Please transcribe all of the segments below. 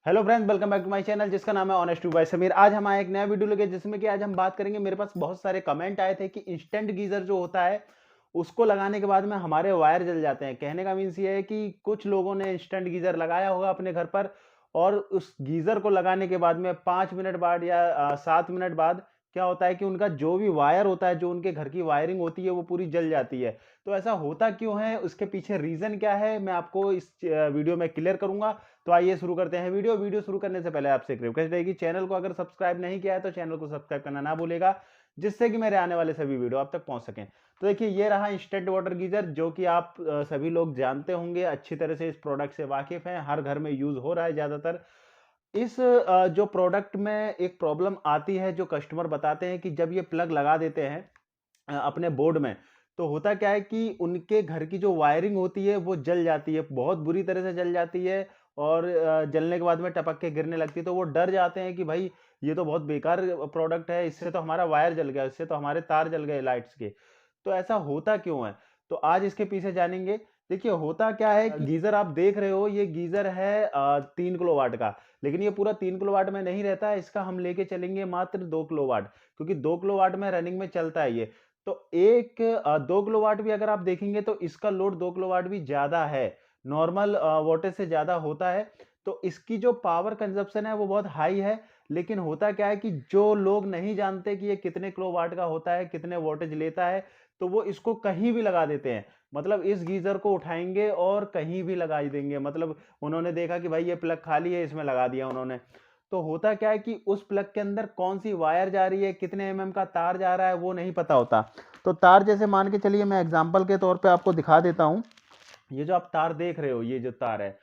Hello friends, welcome back to my channel जिसका नाम है ऑनेस्ट टू बाय समीर। आज हम आए एक नया वीडियो लेके जिसमें कि आज हम बात करेंगे। मेरे पास बहुत सारे कमेंट आए थे कि इंस्टेंट गीजर जो होता है उसको लगाने के बाद में हमारे वायर जल जाते हैं। कहने का मीन्स ये है कि कुछ लोगों ने इंस्टेंट गीजर लगाया होगा अपने घर पर और उस गीजर को लगाने के बाद में 5 मिनट बाद या 7 मिनट बाद क्या होता है कि उनका जो भी वायर होता है, जो उनके घर की वायरिंग होती है, वो पूरी जल जाती है। तो ऐसा होता क्यों है, उसके पीछे रीजन क्या है, मैं आपको इस वीडियो में क्लियर करूंगा। तो आइए शुरू करते हैं वीडियो शुरू करने से पहले आपसे एक रिक्वेस्ट रहेगी, चैनल को अगर सब्सक्राइब नहीं किया है तो चैनल को सब्सक्राइब करना ना भूलेगा, जिससे कि मेरे आने वाले सभी वीडियो आप तक पहुंच सकें। तो देखिए, ये रहा इंस्टेंट वाटर गीजर, जो कि आप सभी लोग जानते होंगे, अच्छी तरह से इस प्रोडक्ट से वाकिफ हैं, हर घर में यूज हो रहा है ज्यादातर। इस जो प्रोडक्ट में एक प्रॉब्लम आती है, जो कस्टमर बताते हैं कि जब ये प्लग लगा देते हैं अपने बोर्ड में, तो होता क्या है कि उनके घर की जो वायरिंग होती है वो जल जाती है, बहुत बुरी तरह से जल जाती है। और जलने के बाद में टपक के गिरने लगती है। तो वो डर जाते हैं कि भाई ये तो बहुत बेकार प्रोडक्ट है, इससे तो हमारा वायर जल गया, इससे तो हमारे तार जल गए लाइट्स के। तो ऐसा होता क्यों है, तो आज इसके पीछे जानेंगे। देखिए, होता क्या है कि गीजर आप देख रहे हो, ये गीजर है 3 किलोवाट का। लेकिन ये पूरा 3 किलोवाट में नहीं रहता है, इसका हम लेके चलेंगे मात्र 2 किलोवाट, क्योंकि 2 किलोवाट में रनिंग में चलता है ये। तो 2 किलोवाट भी अगर आप देखेंगे तो इसका लोड 2 किलोवाट भी ज़्यादा है, नॉर्मल वोल्टेज से ज़्यादा होता है। तो इसकी जो पावर कंजप्शन है वो बहुत हाई है। लेकिन होता क्या है कि जो लोग नहीं जानते कि ये कितने किलोवाट का होता है, कितने वोल्टेज लेता है, तो वो इसको कहीं भी लगा देते हैं। मतलब इस गीज़र को उठाएँगे और कहीं भी लगा देंगे। मतलब उन्होंने देखा कि भाई ये प्लग खाली है, इसमें लगा दिया उन्होंने। तो होता क्या है कि उस प्लग के अंदर कौन-सी वायर जा रही है, कितने एमएम का तार जा रहा है, वो नहीं पता होता। तो तार जैसे मान के चलिए, मैं एग्जांपल के तौर पे आपको दिखा देता हूँ। ये जो आप तार देख रहे हो, ये जो तार है,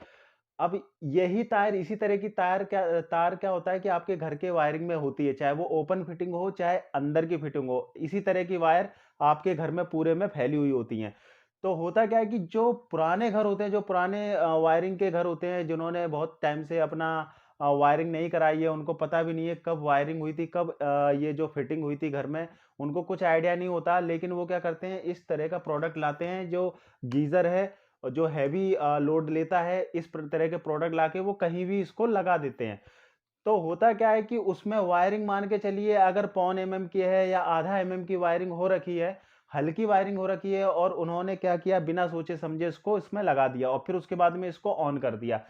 अब यही तार, इसी तरह की तार क्या होता है कि आपके घर के वायरिंग में होती है, चाहे वो ओपन फिटिंग हो, चाहे अंदर की फिटिंग हो। इसी तरह की वायर आपके घर में पूरे में फैली हुई होती हैं। तो होता क्या है कि जो पुराने घर होते हैं, जो पुराने वायरिंग के घर होते हैं, जिन्होंने बहुत टाइम से अपना वायरिंग नहीं कराई है, उनको पता भी नहीं है कब वायरिंग हुई थी, कब ये जो फिटिंग हुई थी घर में, उनको कुछ आइडिया नहीं होता। लेकिन वो क्या करते हैं, इस तरह का प्रोडक्ट लाते हैं जो गीजर है, और जो हैवी लोड लेता है, इस तरह के प्रोडक्ट लाके वो कहीं भी इसको लगा देते हैं। तो होता क्या है कि उसमें वायरिंग मान के चलिए, अगर पौन एमएम की है या आधा एमएम की वायरिंग हो रखी है, हल्की वायरिंग हो रखी है, और उन्होंने क्या किया, बिना सोचे समझे इसको इसमें लगा दिया और फिर उसके बाद में इसको ऑन कर दिया।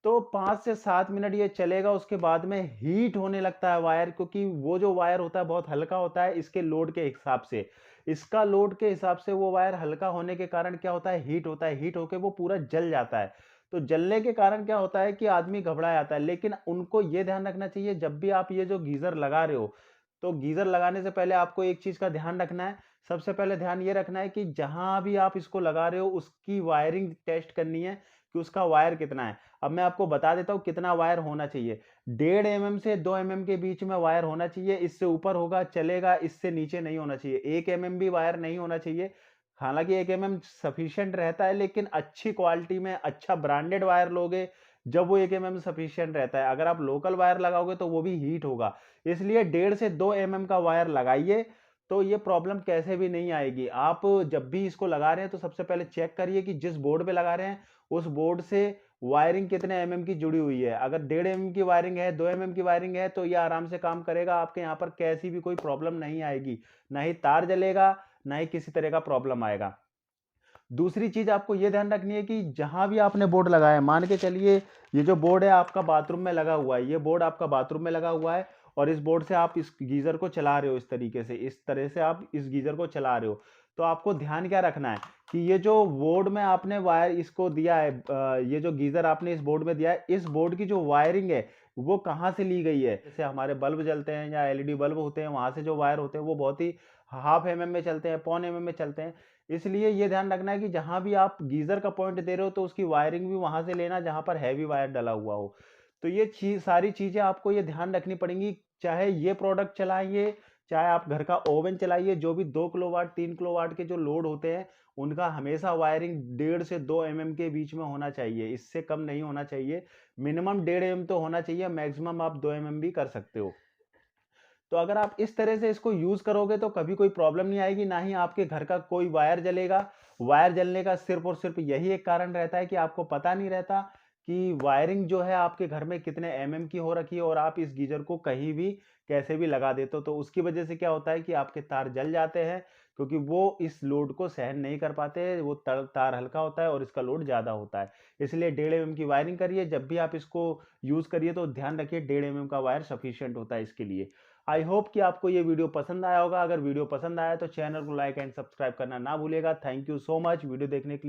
तो 5 से 7 मिनट ये चलेगा, उसके बाद में हीट होने लगता है वायर, क्योंकि वो जो वायर होता है बहुत हल्का होता है इसके लोड के हिसाब से। इसका लोड के हिसाब से वो वायर हल्का होने के कारण क्या होता है, हीट होता है, हीट होके वो पूरा जल जाता है। तो जलने के कारण क्या होता है कि आदमी घबरा जाता है। लेकिन उनको ये ध्यान रखना चाहिए, जब भी आप ये जो गीज़र लगा रहे हो, तो गीज़र लगाने से पहले आपको एक चीज़ का ध्यान रखना है। सबसे पहले ध्यान ये रखना है कि जहाँ भी आप इसको लगा रहे हो, उसकी वायरिंग टेस्ट करनी है कि उसका वायर कितना है। अब मैं आपको बता देता हूँ कितना वायर होना चाहिए। 1.5 एमएम से 2 एमएम के बीच में वायर होना चाहिए, इससे ऊपर होगा चलेगा, इससे नीचे नहीं होना चाहिए। 1 एमएम भी वायर नहीं होना चाहिए। हालाँकि 1 एमएम सफिशिएंट रहता है, लेकिन अच्छी क्वालिटी में अच्छा ब्रांडेड वायर लोगे, जब वो 1 एमएम सफिशिएंट रहता है। अगर आप लोकल वायर लगाओगे तो वो भी हीट होगा। इसलिए 1.5 से 2 एमएम का वायर लगाइए, तो ये प्रॉब्लम कैसे भी नहीं आएगी। आप जब भी इसको लगा रहे हैं तो सबसे पहले चेक करिए कि जिस बोर्ड पे लगा रहे हैं, उस बोर्ड से वायरिंग कितने एमएम की जुड़ी हुई है। अगर 1.5 एमएम की वायरिंग है, 2 एमएम की वायरिंग है, तो ये आराम से काम करेगा। आपके यहाँ पर कैसी भी कोई प्रॉब्लम नहीं आएगी, ना ही तार जलेगा, ना ही किसी तरह का प्रॉब्लम आएगा। दूसरी चीज़ आपको ये ध्यान रखनी है कि जहाँ भी आपने बोर्ड लगाया है, मान के चलिए ये जो बोर्ड है आपका बाथरूम में लगा हुआ है, ये बोर्ड आपका बाथरूम में लगा हुआ है, और इस बोर्ड से आप इस गीज़र को चला रहे हो, इस तरीके से, इस तरह से आप इस गीज़र को चला रहे हो। तो आपको ध्यान क्या रखना है कि ये जो बोर्ड में आपने वायर इसको दिया है, ये जो गीज़र आपने इस बोर्ड में दिया है, इस बोर्ड की जो वायरिंग है, वो कहाँ से ली गई है। जैसे हमारे बल्ब जलते हैं या एलईडी बल्ब होते हैं, वहाँ से जो वायर होते हैं वो बहुत ही हाफ एमएम में चलते हैं, पौन एमएम में चलते हैं। इसलिए ये ध्यान रखना है कि जहाँ भी आप गीज़र का पॉइंट दे रहे हो, तो उसकी वायरिंग भी वहाँ से लेना जहाँ पर हैवी वायर डला हुआ हो। तो ये सारी चीज़ें आपको ये ध्यान रखनी पड़ेंगी। चाहे ये प्रोडक्ट चलाइए, चाहे आप घर का ओवन चलाइए, जो भी 2 किलोवाट 3 किलोवाट के जो लोड होते हैं, उनका हमेशा वायरिंग 1.5 से 2 एमएम के बीच में होना चाहिए, इससे कम नहीं होना चाहिए। मिनिमम 1.5 एमएम तो होना चाहिए, मैक्सिमम आप 2 एमएम भी कर सकते हो। तो अगर आप इस तरह से इसको यूज़ करोगे तो कभी कोई प्रॉब्लम नहीं आएगी, ना ही आपके घर का कोई वायर जलेगा। वायर जलने का सिर्फ़ और सिर्फ़ यही एक कारण रहता है कि आपको पता नहीं रहता कि वायरिंग जो है आपके घर में कितने एमएम की हो रखी है और आप इस गीज़र को कहीं भी कैसे भी लगा देते हो, तो उसकी वजह से क्या होता है कि आपके तार जल जाते हैं, क्योंकि वो इस लोड को सहन नहीं कर पाते हैं। वो तार हल्का होता है और इसका लोड ज़्यादा होता है। इसलिए 1.5 एमएम की वायरिंग करिए। जब भी आप इसको यूज़ करिए तो ध्यान रखिए 1.5 एमएम का वायर सफिशिएंट होता है इसके लिए। आई होप कि आपको ये वीडियो पसंद आया होगा। अगर वीडियो पसंद आया तो चैनल को लाइक एंड सब्सक्राइब करना ना भूलिएगा। Thank you so much video देखने के लिए।